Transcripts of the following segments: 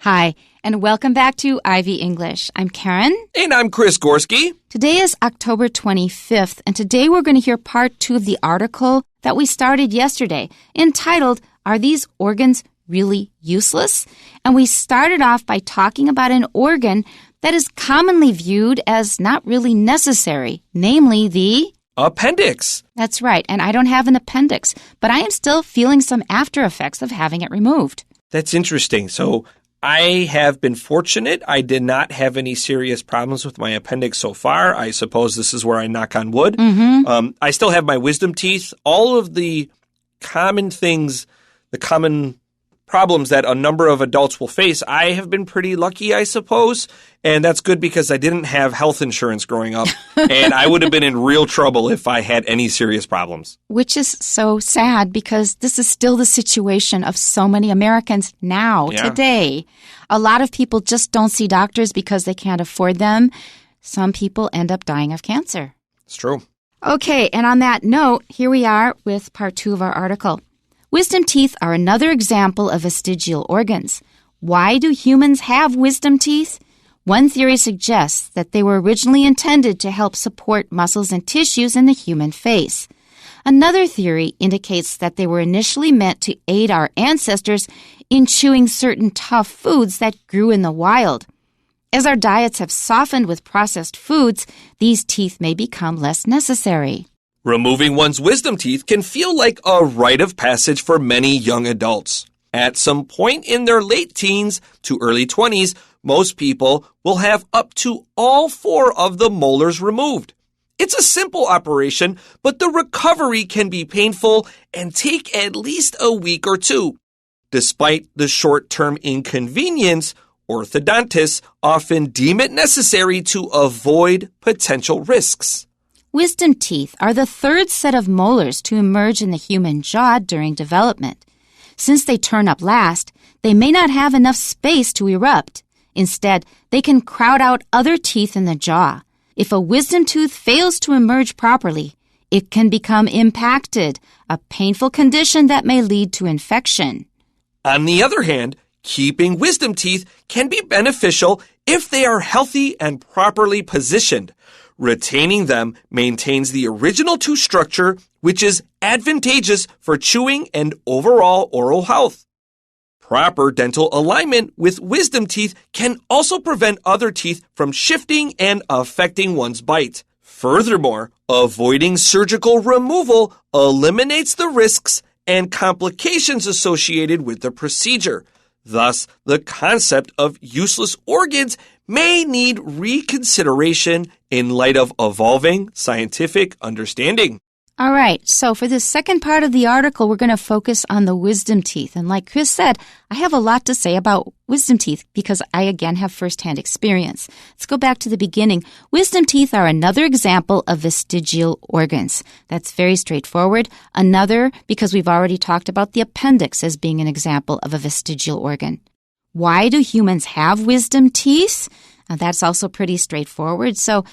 Hi, and welcome back to Ivy English. I'm Karen. And I'm Chris Gorski. Today is October 25th, and today we're going to hear part 2 of the article that we started yesterday, entitled, Are These Organs Really Useless? And we started off by talking about an organ that is commonly viewed as not really necessary, namely the appendix. That's right, and I don't have an appendix, but I am still feeling some after effects of having it removed. That's interesting. So I have been fortunate. I did not have any serious problems with my appendix so far. I suppose this is where I knock on wood. I still have my wisdom teeth. All of the common things, the common problems that a number of adults will face, I have been pretty lucky, I suppose. And that's good because I didn't have health insurance growing up. And I would have been in real trouble if I had any serious problems. Which is so sad because this is still the situation of so many Americans now, today. A lot of people just don't see doctors because they can't afford them. Some people end up dying of cancer. It's true. Okay, and on that note, here we are with part 2 of our article. Wisdom teeth are another example of vestigial organs. Why do humans have wisdom teeth? One theory suggests that they were originally intended to help support muscles and tissues in the human face. Another theory indicates that they were initially meant to aid our ancestors in chewing certain tough foods that grew in the wild. As our diets have softened with processed foods, these teeth may become less necessary. Removing one's wisdom teeth can feel like a rite of passage for many young adults. At some point in their late teens to early 20s, most people will have up to all 4 of the molars removed. It's a simple operation, but the recovery can be painful and take at least a week or 2. Despite the short-term inconvenience, orthodontists often deem it necessary to avoid potential risks. Wisdom teeth are the 3rd set of molars to emerge in the human jaw during development. Since they turn up last, they may not have enough space to erupt. Instead, they can crowd out other teeth in the jaw. If a wisdom tooth fails to emerge properly, it can become impacted, a painful condition that may lead to infection. On the other hand, keeping wisdom teeth can be beneficial if they are healthy and properly positioned. Retaining them maintains the original tooth structure, which is advantageous for chewing and overall oral health. Proper dental alignment with wisdom teeth can also prevent other teeth from shifting and affecting one's bite. Furthermore, avoiding surgical removal eliminates the risks and complications associated with the procedure. Thus, the concept of useless organs may need reconsideration in light of evolving scientific understanding. All right, so for the second part of the article, we're going to focus on the wisdom teeth. And like Chris said, I have a lot to say about wisdom teeth because I, again, have firsthand experience. Let's go back to the beginning. Wisdom teeth are another example of vestigial organs. That's very straightforward. Another, because we've already talked about the appendix as being an example of a vestigial organ. Why do humans have wisdom teeth? That's also pretty straightforward. So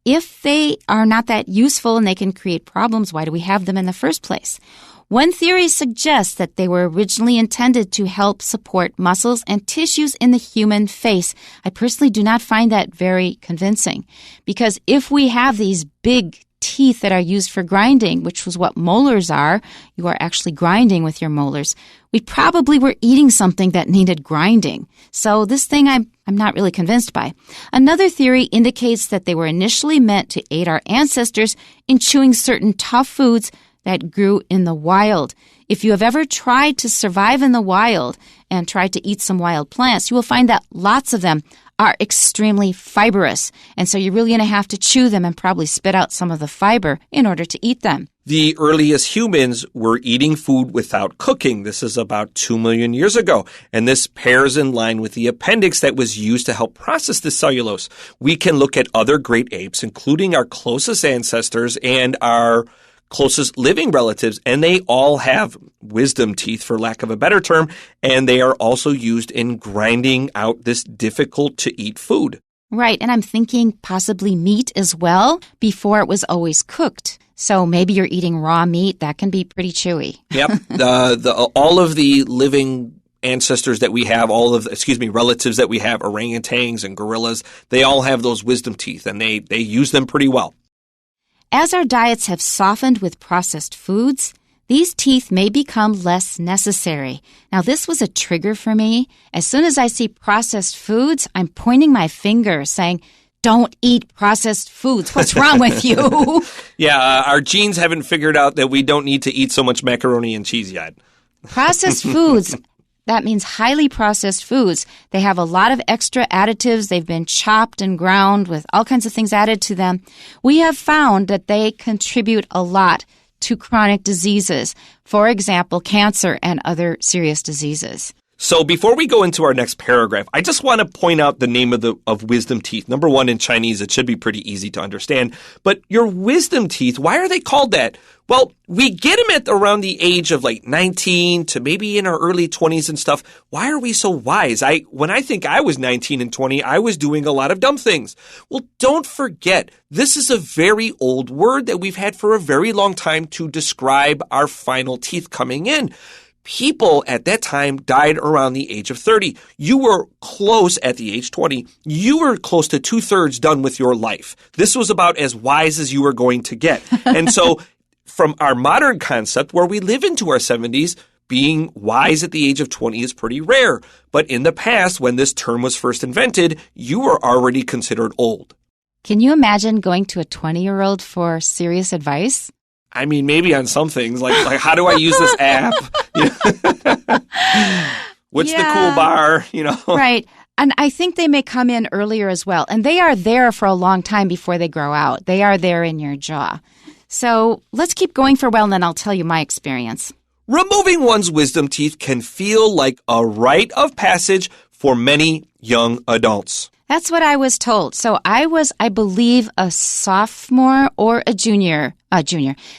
if they are not that useful and they can create problems, why do we have them in the first place? One theory suggests that they were originally intended to help support muscles and tissues in the human face. I personally do not find that very convincing because if we have these big teeth that are used for grinding, which was what molars are, you are actually grinding with your molars, we probably were eating something that needed grinding. So this thing I'm not really convinced by. Another theory indicates that they were initially meant to aid our ancestors in chewing certain tough foods that grew in the wild. If you have ever tried to survive in the wild and tried to eat some wild plants, you will find that lots of them are extremely fibrous. And so you're really going to have to chew them and probably spit out some of the fiber in order to eat them. The earliest humans were eating food without cooking. This is about 2 million years ago. And this pairs in line with the appendix that was used to help process the cellulose. We can look at other great apes, including our closest ancestors and our closest living relatives, and they all have wisdom teeth, for lack of a better term, and they are also used in grinding out this difficult-to-eat food. Right, and I'm thinking possibly meat as well. Before it was always cooked. So maybe you're eating raw meat. That can be pretty chewy. Yep. All of the living ancestors that we have, relatives that we have, orangutans and gorillas, they all have those wisdom teeth, and they use them pretty well. As our diets have softened with processed foods, these teeth may become less necessary. Now, this was a trigger for me. As soon as I see processed foods, I'm pointing my finger saying, don't eat processed foods. What's wrong with you? Yeah, our genes haven't figured out that we don't need to eat so much macaroni and cheese yet. Processed foods, that means highly processed foods. They have a lot of extra additives. They've been chopped and ground with all kinds of things added to them. We have found that they contribute a lot to chronic diseases. For example, cancer and other serious diseases. So before we go into our next paragraph, I just want to point out the name of wisdom teeth. Number one, in Chinese, it should be pretty easy to understand. But your wisdom teeth, why are they called that? Well, we get them at around the age of like 19 to maybe in our early 20s and stuff. Why are we so wise? When I think I was 19 and 20, I was doing a lot of dumb things. Well, don't forget, this is a very old word that we've had for a very long time to describe our final teeth coming in. People at that time died around the age of 30. You were close at the age 20. You were close to 2/3 done with your life. This was about as wise as you were going to get. And so from our modern concept where we live into our 70s, being wise at the age of 20 is pretty rare. But in the past, when this term was first invented, you were already considered old. Can you imagine going to a 20-year-old for serious advice? I mean, maybe on some things, like how do I use this app? What's the cool bar? Right. And I think they may come in earlier as well. And they are there for a long time before they grow out. They are there in your jaw. So let's keep going for a while, and then I'll tell you my experience. Removing one's wisdom teeth can feel like a rite of passage for many young adults. That's what I was told. So I was, I believe, a sophomore or a junior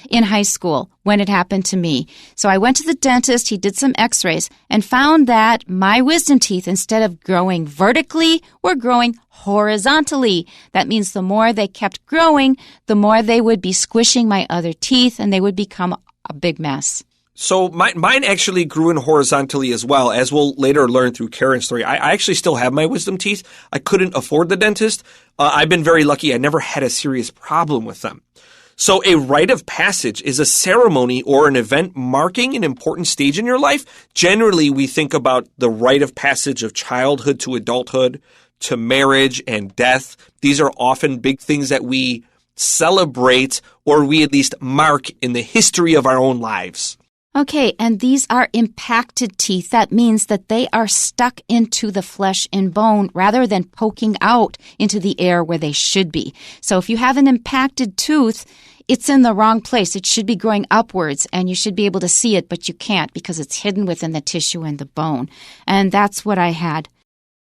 in high school when it happened to me. So I went to the dentist, he did some x-rays, and found that my wisdom teeth, instead of growing vertically, were growing horizontally. That means the more they kept growing, the more they would be squishing my other teeth, and they would become a big mess. So mine actually grew in horizontally as well, as we'll later learn through Karen's story. I actually still have my wisdom teeth. I couldn't afford the dentist. I've been very lucky. I never had a serious problem with them. So a rite of passage is a ceremony or an event marking an important stage in your life. Generally, we think about the rite of passage of childhood to adulthood, to marriage and death. These are often big things that we celebrate, or we at least mark in the history of our own lives. Okay, and these are impacted teeth. That means that they are stuck into the flesh and bone rather than poking out into the air where they should be. So if you have an impacted tooth, it's in the wrong place. It should be growing upwards, and you should be able to see it, but you can't because it's hidden within the tissue and the bone. And that's what I had.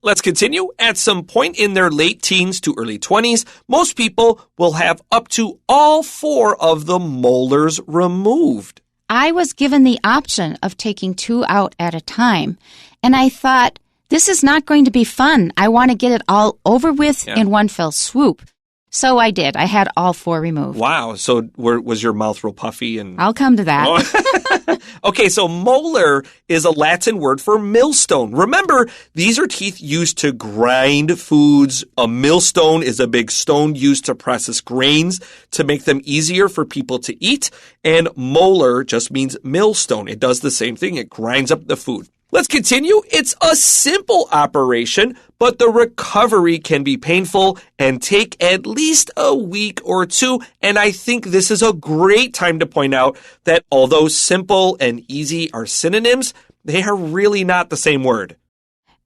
Let's continue. At some point in their late teens to early 20s, most people will have up to all 4 of the molars removed. I was given the option of taking 2 out at a time, and I thought, this is not going to be fun. I want to get it all over with in one fell swoop. So I did. I had all 4 removed. Wow. So was your mouth real puffy? I'll come to that. Okay, so molar is a Latin word for millstone. Remember, these are teeth used to grind foods. A millstone is a big stone used to process grains to make them easier for people to eat. And molar just means millstone. It does the same thing. It grinds up the food. Let's continue. It's a simple operation, but the recovery can be painful and take at least a week or 2. And I think this is a great time to point out that although simple and easy are synonyms, they are really not the same word.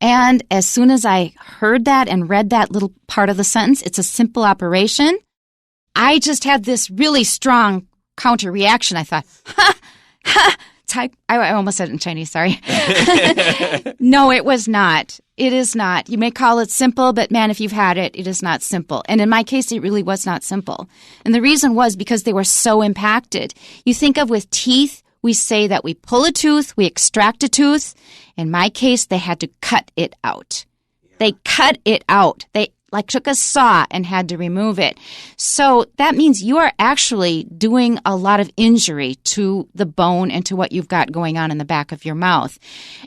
And as soon as I heard that and read that little part of the sentence, it's a simple operation, I just had this really strong counter reaction. I thought, I almost said it in Chinese, sorry. No, it was not. It is not. You may call it simple, but man, if you've had it, it is not simple. And in my case, it really was not simple. And the reason was because they were so impacted. You think of with teeth, we say that we pull a tooth, we extract a tooth. In my case, they had to cut it out. They cut it out. They took a saw and had to remove it. So that means you are actually doing a lot of injury to the bone and to what you've got going on in the back of your mouth.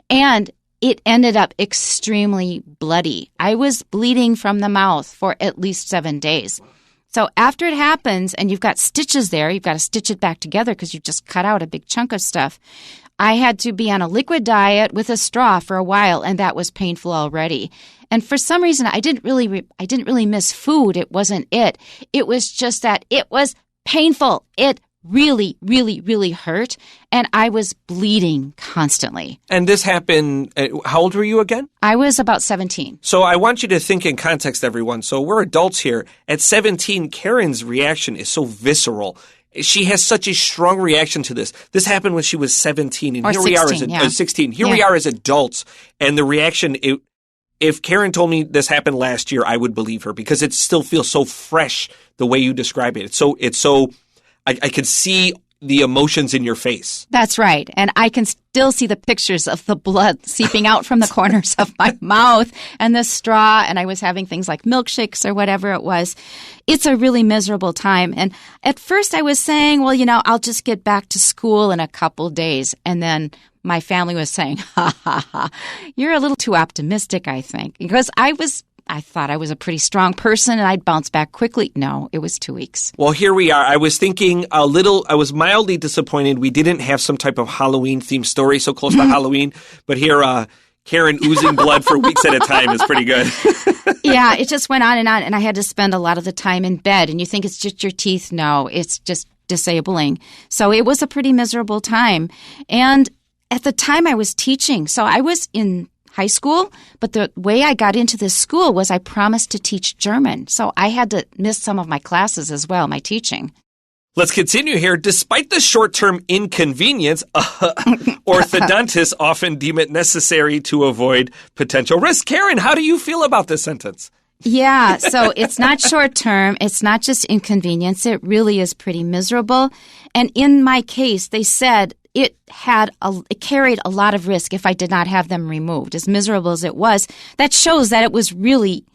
And it ended up extremely bloody. I was bleeding from the mouth for at least 7 days. So after it happens and you've got stitches there, you've got to stitch it back together because you just cut out a big chunk of stuff. I had to be on a liquid diet with a straw for a while, and that was painful already. And for some reason, I didn't really miss food. It wasn't it. It was just that it was painful. It really, really, really hurt, and I was bleeding constantly. And this happened, how old were you again? I was about 17. So I want you to think in context, everyone. So we're adults here. At 17, Karen's reaction is so visceral. She has such a strong reaction to this. This happened when she was 17, and or here 16, we are as 16. Here we are as adults, and the reaction, if Karen told me this happened last year, I would believe her because it still feels so fresh the way you describe it. It's so I could see the emotions in your face. That's right. And I can still see the pictures of the blood seeping out from the corners of my mouth and the straw. And I was having things like milkshakes or whatever it was. It's a really miserable time. And at first I was saying, well, I'll just get back to school in a couple days. And then my family was saying, ha, ha, ha, you're a little too optimistic, I think. Because I thought I was a pretty strong person and I'd bounce back quickly. No, it was 2 weeks. Well, here we are. I was thinking I was mildly disappointed we didn't have some type of Halloween-themed story so close to Halloween. But here, Karen oozing blood for weeks at a time is pretty good. Yeah, it just went on, and I had to spend a lot of the time in bed. And you think it's just your teeth. No, it's just disabling. So it was a pretty miserable time. And at the time I was teaching, so I was in high school, but the way I got into this school was I promised to teach German. So I had to miss some of my classes as well, my teaching. Let's continue here. Despite the short-term inconvenience, orthodontists often deem it necessary to avoid potential risks. Karen, how do you feel about this sentence? Yeah, so it's not short-term. It's not just inconvenience. It really is pretty miserable. And in my case, they said it carried a lot of risk if I did not have them removed. As miserable as it was, that shows that it was really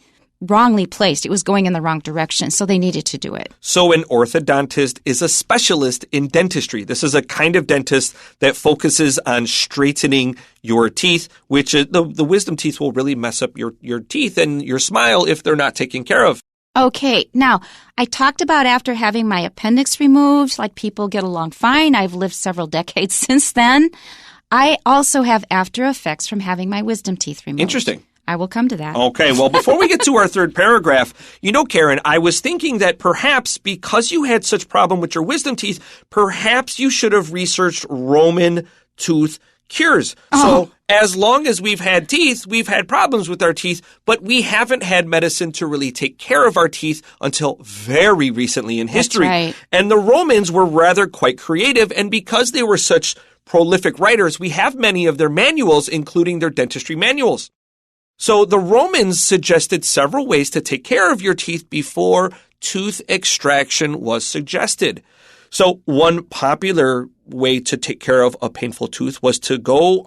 wrongly placed. It was going in the wrong direction, so they needed to do it. So an orthodontist is a specialist in dentistry. This is a kind of dentist that focuses on straightening your teeth, which the wisdom teeth will really mess up your teeth and your smile if they're not taken care of. Okay, now, I talked about after having my appendix removed, like people get along fine. I've lived several decades since then. I also have after effects from having my wisdom teeth removed. Interesting. I will come to that. Okay, well, before we get to our third paragraph, Karen, I was thinking that perhaps because you had such problem with your wisdom teeth, perhaps you should have researched Roman tooth cures. Oh. So as long as we've had teeth, we've had problems with our teeth, but we haven't had medicine to really take care of our teeth until very recently in history. That's right. And the Romans were rather quite creative, and because they were such prolific writers, we have many of their manuals, including their dentistry manuals. So the Romans suggested several ways to take care of your teeth before tooth extraction was suggested. So one popular way to take care of a painful tooth was to go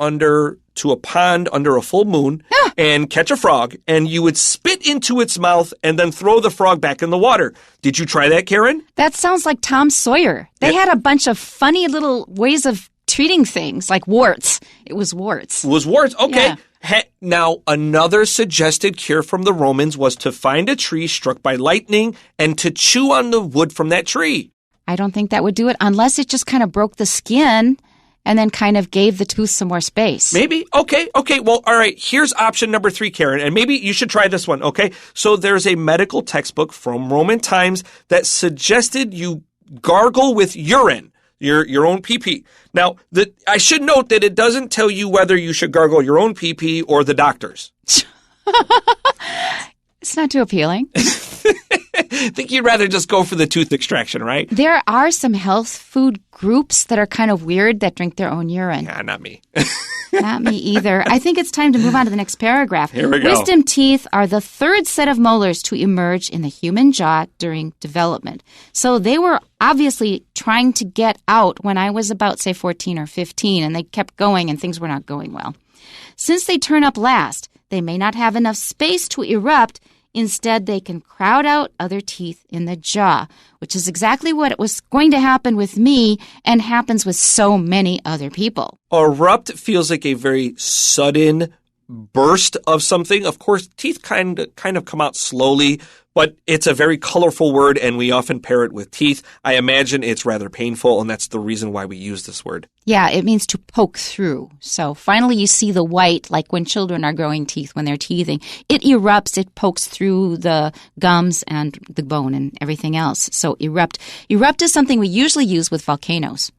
to a pond under a full moon and catch a frog, and you would spit into its mouth and then throw the frog back in the water. Did you try that, Karen? That sounds like Tom Sawyer. They had a bunch of funny little ways of treating things, like warts. It was warts. It was warts? Okay. Yeah. Now, another suggested cure from the Romans was to find a tree struck by lightning and to chew on the wood from that tree. I don't think that would do it unless it just kind of broke the skin and then kind of gave the tooth some more space. Maybe. Okay. Well, all right. Here's option number 3, Karen, and maybe you should try this one, okay? So there's a medical textbook from Roman times that suggested you gargle with urine, your own pee-pee. Now, I should note that it doesn't tell you whether you should gargle your own pee-pee or the doctor's. It's not too appealing. I think you'd rather just go for the tooth extraction, right? There are some health food groups that are kind of weird that drink their own urine. Nah, not me. Not me either. I think it's time to move on to the next paragraph. Here we go. Wisdom teeth are the third set of molars to emerge in the human jaw during development. So they were obviously trying to get out when I was about, say, 14 or 15, and they kept going and things were not going well. Since they turn up last, they may not have enough space to erupt. Instead, they can crowd out other teeth in the jaw, which is exactly what was going to happen with me and happens with so many other people. Erupt feels like a very sudden burst of something. Of course, teeth kind of come out slowly, but it's a very colorful word, and we often pair it with teeth. I imagine it's rather painful, and that's the reason why we use this word. Yeah, it means to poke through. So finally you see the white, like when children are growing teeth, when they're teething. It erupts, it pokes through the gums and the bone and everything else. So erupt. Erupt is something we usually use with volcanoes.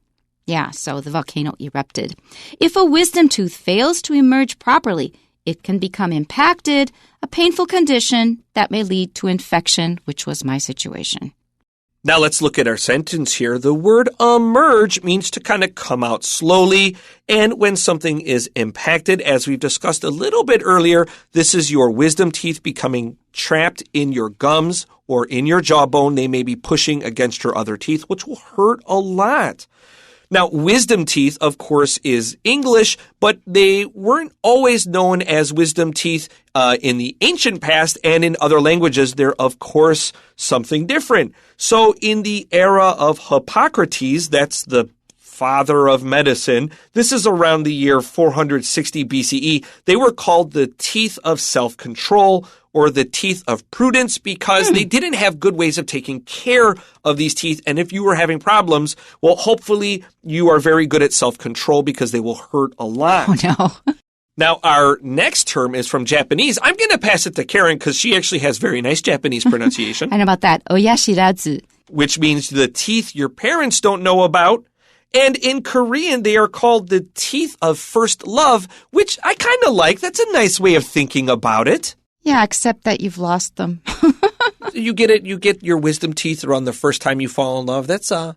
Yeah, so the volcano erupted. If a wisdom tooth fails to emerge properly, it can become impacted, a painful condition that may lead to infection, which was my situation. Now let's look at our sentence here. The word emerge means to kind of come out slowly. And when something is impacted, as we've discussed a little bit earlier, this is your wisdom teeth becoming trapped in your gums or in your jawbone. They may be pushing against your other teeth, which will hurt a lot. Now, wisdom teeth, of course, is English, but they weren't always known as wisdom teeth in the ancient past, and in other languages, they're, of course, something different. So in the era of Hippocrates, that's the father of medicine, this is around the year 460 BCE, they were called the teeth of self-control, or the teeth of prudence, because they didn't have good ways of taking care of these teeth. And if you were having problems, well, hopefully you are very good at self-control because they will hurt a lot. Oh, no. Now, our next term is from Japanese. I'm going to pass it to Karen because she actually has very nice Japanese pronunciation. I know about that. Oyashirazu. Which means the teeth your parents don't know about. And in Korean, they are called the teeth of first love, which I kind of like. That's a nice way of thinking about it. Yeah, except that you've lost them. You get it. You get your wisdom teeth around the first time you fall in love. That's I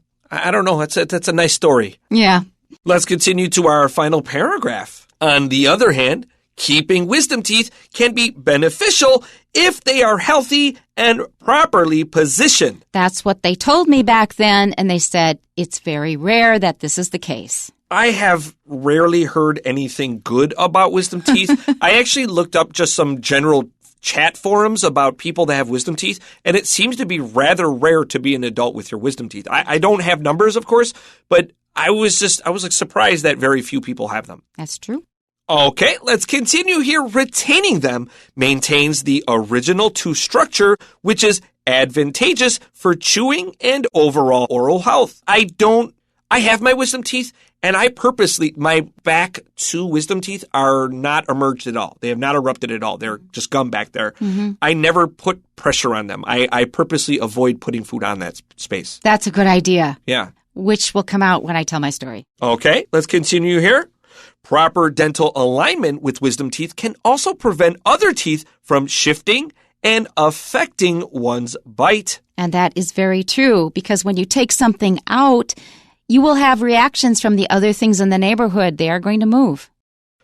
don't know. That's a nice story. Yeah. Let's continue to our final paragraph. On the other hand, keeping wisdom teeth can be beneficial if they are healthy and properly positioned. That's what they told me back then, and they said it's very rare that this is the case. I have rarely heard anything good about wisdom teeth. I actually looked up just some general chat forums about people that have wisdom teeth, and it seems to be rather rare to be an adult with your wisdom teeth. I don't have numbers, of course, but I was like surprised that very few people have them. That's true. Okay, let's continue here. Retaining them maintains the original tooth structure, which is advantageous for chewing and overall oral health. I have my wisdom teeth, and I purposely, my back two wisdom teeth are not emerged at all. They have not erupted at all. They're just gum back there. Mm-hmm. I never put pressure on them. I purposely avoid putting food on that space. That's a good idea. Yeah. Which will come out when I tell my story. Okay, let's continue here. Proper dental alignment with wisdom teeth can also prevent other teeth from shifting and affecting one's bite. And that is very true, because when you take something out, you will have reactions from the other things in the neighborhood. They are going to move.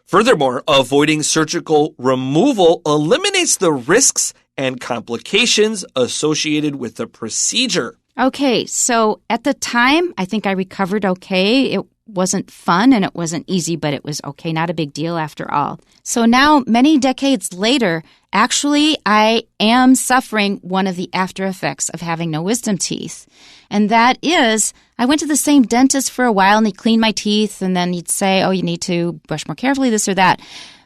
Furthermore, avoiding surgical removal eliminates the risks and complications associated with the procedure. Okay, so at the time, I think I recovered okay. It wasn't fun and it wasn't easy, but it was okay, not a big deal after all. So now, many decades later, actually, I am suffering one of the after effects of having no wisdom teeth. And that is, I went to the same dentist for a while and he cleaned my teeth and then he'd say, oh, you need to brush more carefully, this or that.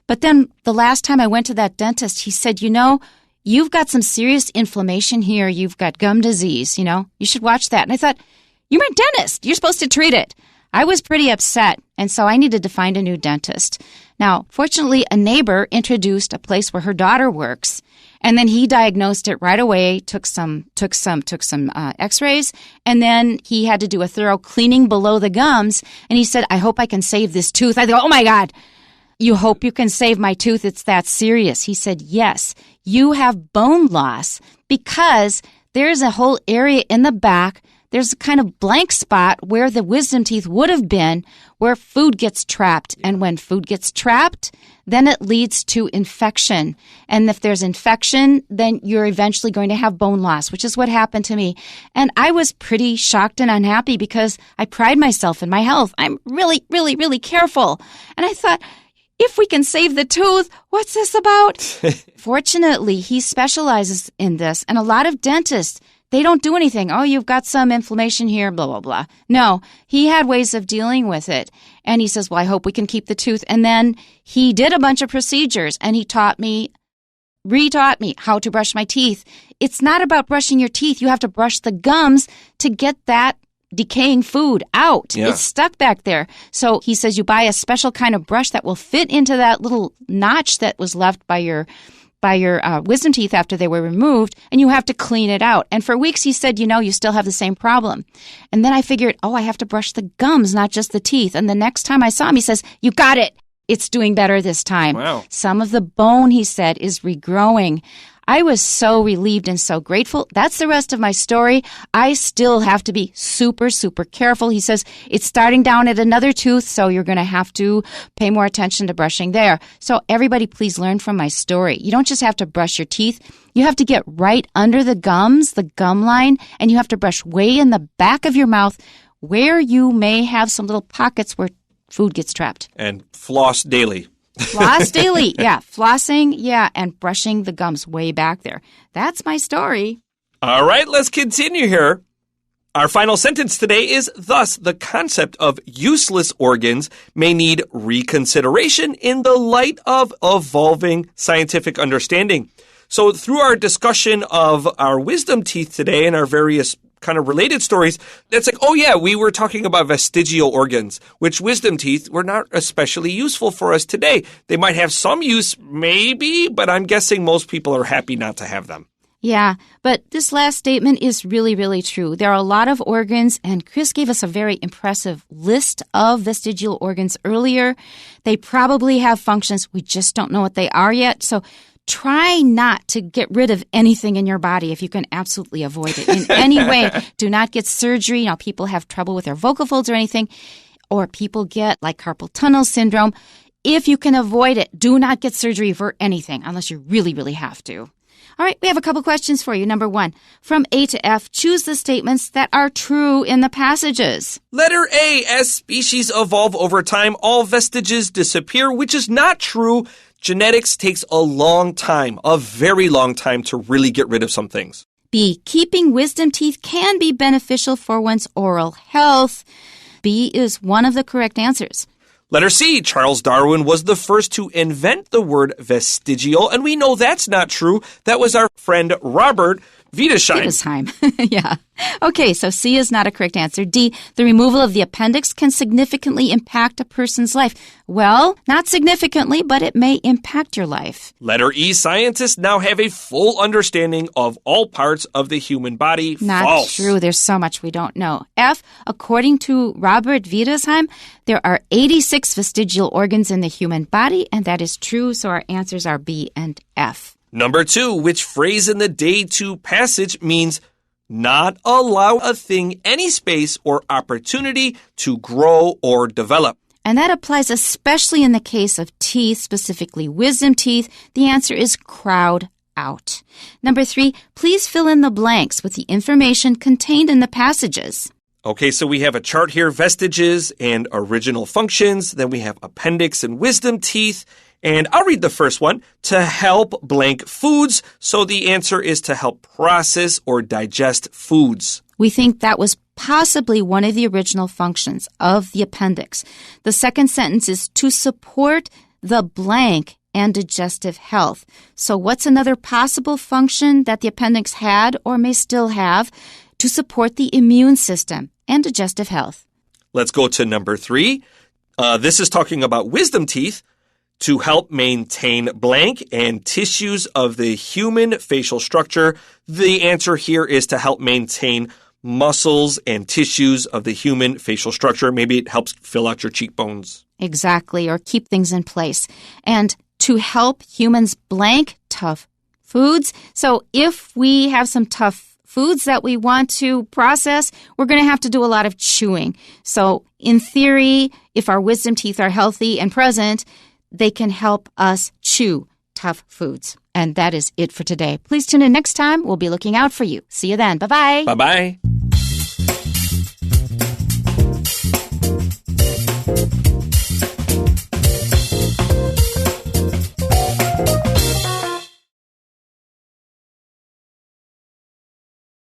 But then the last time I went to that dentist, he said, you've got some serious inflammation here. You've got gum disease, you should watch that. And I thought, you're my dentist. You're supposed to treat it. I was pretty upset, and so I needed to find a new dentist. Now, fortunately, a neighbor introduced a place where her daughter works, and then he diagnosed it right away, took some x-rays, and then he had to do a thorough cleaning below the gums, and he said, I hope I can save this tooth. I go, oh my God, you hope you can save my tooth? It's that serious. He said, yes, you have bone loss because there's a whole area in the back. There's a kind of blank spot where the wisdom teeth would have been, where food gets trapped. And when food gets trapped, then it leads to infection. And if there's infection, then you're eventually going to have bone loss, which is what happened to me. And I was pretty shocked and unhappy because I pride myself in my health. I'm really, really, really careful. And I thought, if we can save the tooth, what's this about? Fortunately, he specializes in this, and a lot of dentists they don't do anything. Oh, you've got some inflammation here, blah, blah, blah. No, he had ways of dealing with it. And he says, well, I hope we can keep the tooth. And then he did a bunch of procedures, and he retaught me how to brush my teeth. It's not about brushing your teeth. You have to brush the gums to get that decaying food out. Yeah. It's stuck back there. So he says you buy a special kind of brush that will fit into that little notch that was left by your wisdom teeth after they were removed, and you have to clean it out. And for weeks he said, you still have the same problem. And then I figured, I have to brush the gums, not just the teeth. And the next time I saw him, he says, you got it. It's doing better this time. Wow. Some of the bone, he said, is regrowing. I was so relieved and so grateful. That's the rest of my story. I still have to be super, super careful. He says it's starting down at another tooth, so you're going to have to pay more attention to brushing there. So everybody, please learn from my story. You don't just have to brush your teeth. You have to get right under the gums, the gum line, and you have to brush way in the back of your mouth where you may have some little pockets where food gets trapped. And floss daily. Floss daily. Yeah. Flossing. Yeah. And brushing the gums way back there. That's my story. All right, let's continue here. Our final sentence today is, thus, the concept of useless organs may need reconsideration in the light of evolving scientific understanding. So through our discussion of our wisdom teeth today and our various kind of related stories, it's like, we were talking about vestigial organs, which wisdom teeth were not especially useful for us today. They might have some use, maybe, but I'm guessing most people are happy not to have them. Yeah, but this last statement is really, really true. There are a lot of organs, and Chris gave us a very impressive list of vestigial organs earlier. They probably have functions. We just don't know what they are yet. So try not to get rid of anything in your body if you can absolutely avoid it in any way. Do not get surgery. People have trouble with their vocal folds or anything, or people get like carpal tunnel syndrome. If you can avoid it, do not get surgery for anything unless you really, really have to. All right, we have a couple questions for you. Number 1, from A to F, choose the statements that are true in the passages. Letter A, as species evolve over time, all vestiges disappear, which is not true. Genetics takes a long time, a very long time, to really get rid of some things. B, keeping wisdom teeth can be beneficial for one's oral health. B is one of the correct answers. Letter C, Charles Darwin was the first to invent the word vestigial, and we know that's not true. That was our friend Robert Wittesheim. Yeah. Okay, so C is not a correct answer. D, the removal of the appendix can significantly impact a person's life. Well, not significantly, but it may impact your life. Letter E, scientists now have a full understanding of all parts of the human body. Not False. true. There's so much we don't know. F, according to Robert Wittesheim, there are 86 vestigial organs in the human body, and that is true, so our answers are B and F. Number 2, which phrase in the day 2 passage means not allow a thing any space or opportunity to grow or develop? And that applies especially in the case of teeth, specifically wisdom teeth. The answer is crowd out. Number 3, please fill in the blanks with the information contained in the passages. Okay, so we have a chart here, vestiges and original functions. Then we have appendix and wisdom teeth. And I'll read the first one, to help blank foods. So the answer is to help process or digest foods. We think that was possibly one of the original functions of the appendix. The second sentence is to support the blank and digestive health. So what's another possible function that the appendix had or may still have? To support the immune system and digestive health. Let's go to number 3. This is talking about wisdom teeth. To help maintain blank and tissues of the human facial structure. The answer here is to help maintain muscles and tissues of the human facial structure. Maybe it helps fill out your cheekbones. Exactly, or keep things in place. And to help humans blank tough foods. So if we have some tough foods that we want to process, we're going to have to do a lot of chewing. So in theory, if our wisdom teeth are healthy and present, they can help us chew tough foods. And that is it for today. Please tune in next time. We'll be looking out for you. See you then. Bye-bye. Bye-bye.